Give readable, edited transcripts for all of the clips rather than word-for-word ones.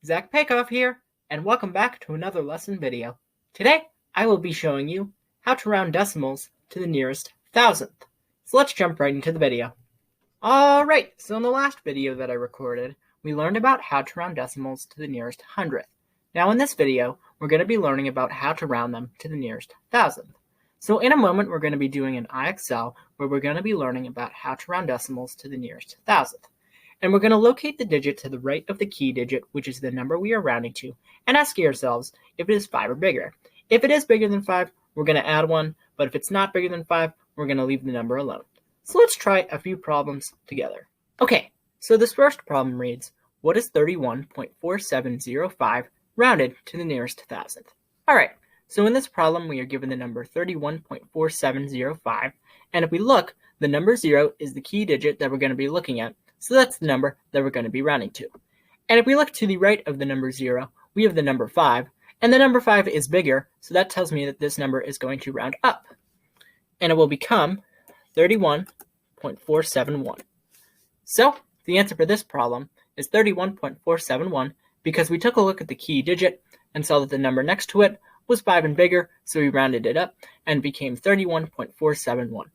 Zach Paikoff here, and welcome back to another lesson video. Today, I will be showing you how to round decimals to the nearest thousandth. So let's jump right into the video. Alright, so in the last video that I recorded, we learned about how to round decimals to the nearest hundredth. Now in this video, we're going to be learning about how to round them to the nearest thousandth. So in a moment, we're going to be doing an IXL where we're going to be learning about how to round decimals to the nearest thousandth. And we're going to locate the digit to the right of the key digit, which is the number we are rounding to, and ask ourselves if it is 5 or bigger. If it is bigger than 5, we're going to add 1, but if it's not bigger than 5, we're going to leave the number alone. So let's try a few problems together. Okay, so this first problem reads, what is 31.4705 rounded to the nearest thousandth? Alright, so in this problem we are given the number 31.4705, and if we look, the number 0 is the key digit that we're going to be looking at. So that's the number that we're going to be rounding to. And if we look to the right of the number 0, we have the number 5, and the number 5 is bigger, so that tells me that this number is going to round up. And it will become 31.471. So the answer for this problem is 31.471 because we took a look at the key digit and saw that the number next to it was 5 and bigger, so we rounded it up and became 31.471.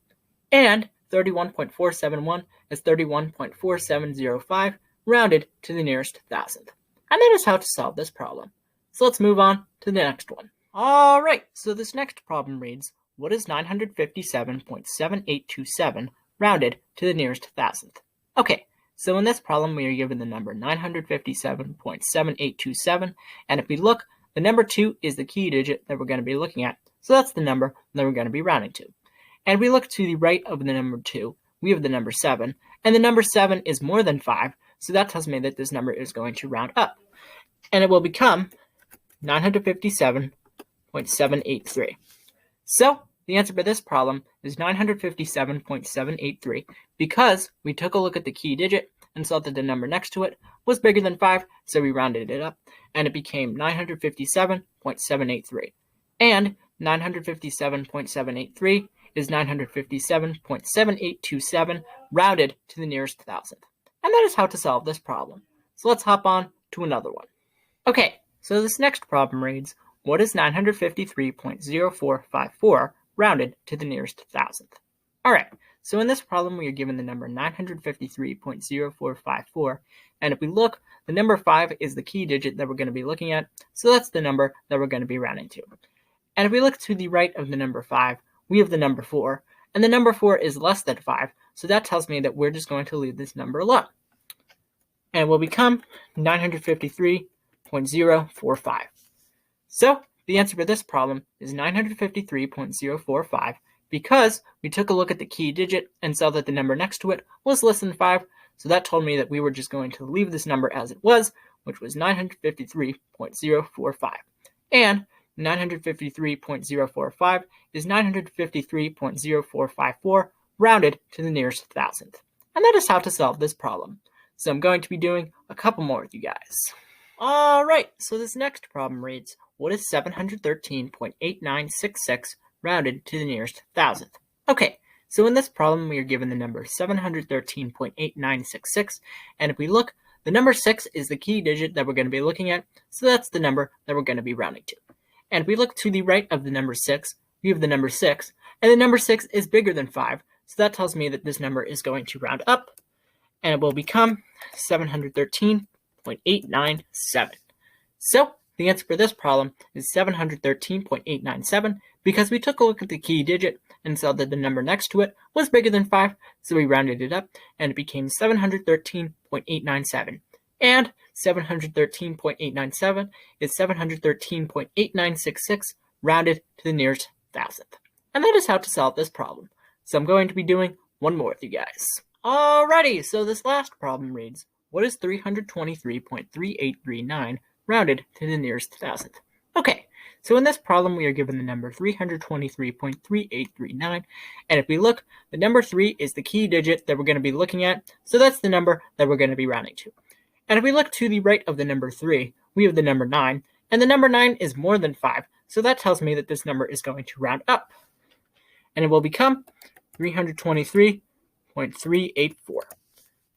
And 31.471 is 31.4705 rounded to the nearest thousandth. And that is how to solve this problem. So let's move on to the next one. Alright, so this next problem reads, what is 957.7827 rounded to the nearest thousandth? Okay, so in this problem we are given the number 957.7827, and if we look, the number 2 is the key digit that we're going to be looking at, so that's the number that we're going to be rounding to. And we look to the right of the number 2, we have the number 7, and the number 7 is more than 5, so that tells me that this number is going to round up. And it will become 957.783. So the answer for this problem is 957.783 because we took a look at the key digit and saw that the number next to it was bigger than 5, so we rounded it up, and it became 957.783. And 957.783 is 957.7827 rounded to the nearest thousandth. And that is how to solve this problem. So let's hop on to another one. Okay, so this next problem reads, what is 953.0454 rounded to the nearest thousandth? Alright, so in this problem we are given the number 953.0454, and if we look, the number 5 is the key digit that we're going to be looking at, so that's the number that we're going to be rounding to. And if we look to the right of the number 5, we have the number 4, and the number 4 is less than 5, so that tells me that we're just going to leave this number alone. And it will become 953.045. So the answer for this problem is 953.045 because we took a look at the key digit and saw that the number next to it was less than 5, so that told me that we were just going to leave this number as it was, which was 953.045. And 953.045 is 953.0454 rounded to the nearest thousandth. And that is how to solve this problem. So I'm going to be doing a couple more with you guys. Alright, so this next problem reads, what is 713.8966 rounded to the nearest thousandth? Okay, so in this problem we are given the number 713.8966, and if we look, the number 6 is the key digit that we're going to be looking at, so that's the number that we're going to be rounding to. And if we look to the right of the number 6, we have the number 6, and the number 6 is bigger than 5, so that tells me that this number is going to round up, and it will become 713.897. So the answer for this problem is 713.897 because we took a look at the key digit and saw that the number next to it was bigger than 5, so we rounded it up, and it became 713.897. And 713.897 is 713.8966 rounded to the nearest thousandth. And that is how to solve this problem. So I'm going to be doing one more with you guys. Alrighty, so this last problem reads, what is 323.3839 rounded to the nearest thousandth? Okay, so in this problem we are given the number 323.3839, and if we look, the number 3 is the key digit that we're going to be looking at, so that's the number that we're going to be rounding to. And if we look to the right of the number 3, we have the number 9, and the number 9 is more than 5, so that tells me that this number is going to round up. And it will become 323.384.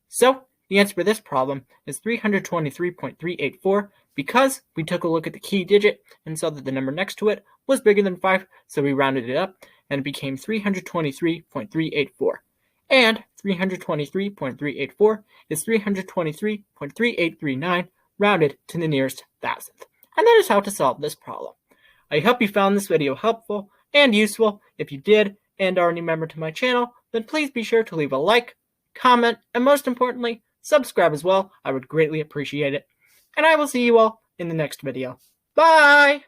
So the answer for this problem is 323.384 because we took a look at the key digit and saw that the number next to it was bigger than 5, so we rounded it up, and it became 323.384. And 323.384 is 323.3839 rounded to the nearest thousandth. And that is how to solve this problem. I hope you found this video helpful and useful. If you did and are a new member to my channel, then please be sure to leave a like, comment, and most importantly, subscribe as well. I would greatly appreciate it. And I will see you all in the next video. Bye!